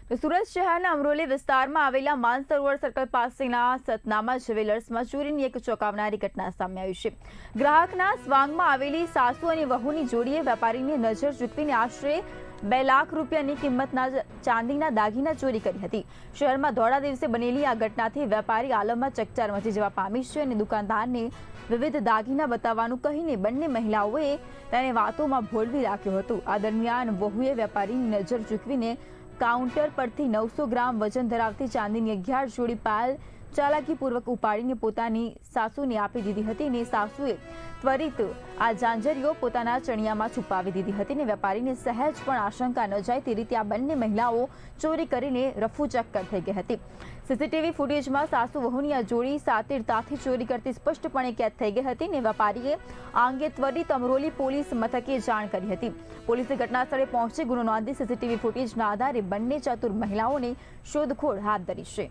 તો સુરત શહેરના અમરોલી વિસ્તારમાં આવેલા માનસરોવર સર્કલ પાસેના સતનામા જ્વેલર્સમાં ચોરીની એક ચોંકાવનારી ઘટના સામે આવી છે। ગ્રાહકના સ્વાંગમાં આવેલી સાસુ અને વહુની જોડીએ વેપારીની નજર ચૂકવીને આશરે 2 લાખ રૂપિયાની કિંમતના ચાંદીના દાગીના ચોરી કરી હતી। શહેરમાં ધોળા દિવસે બનેલી આ ઘટનાથી વેપારી આલમમાં ચકચાર મચી જવા પામી છે અને દુકાનદારને વિવિધ દાગીના બતાવવાનું કહીને બંને મહિલાઓએ તેને વાતોમાં ભોળવી રાખ્યો હતો। આ દરમિયાન વહુએ વેપારીની નજર ચૂકવીને કાઉન્ટર પરથી 900 ગ્રામ વજન ધરાવતી ચાંદીની 11 જોડી પાયલ ચાલાકીપૂર્વક ઉપાડીને પોતાની સાસુને આપી દીધી હતી અને સાસુએ ત્વરિત આ ઝાંઝરીઓ પોતાના ચણિયામાં છુપાવી દીધી હતી અને વેપારીને સહેજ પણ આશંકા ન જાય તે રીતે આ બંને મહિલાઓ ચોરી કરીને રફુચક્કર થઈ ગઈ હતી। સીસીટીવી ફૂટેજમાં સાસુ વહુની આ જોડી સાતીરતાથી ચોરી કરતી સ્પષ્ટપણે કેદ થઈ ગઈ હતી અને વેપારીએ આ અંગે ત્વરિત અમરોલી પોલીસ મથકે જાણ કરી હતી। પોલીસે ઘટનાસ્થળે પહોંચી ગુનો નોંધી સીસીટીવી ફૂટેજના આધારે બંને ચતુર મહિલાઓની શોધખોળ હાથ ધરી છે।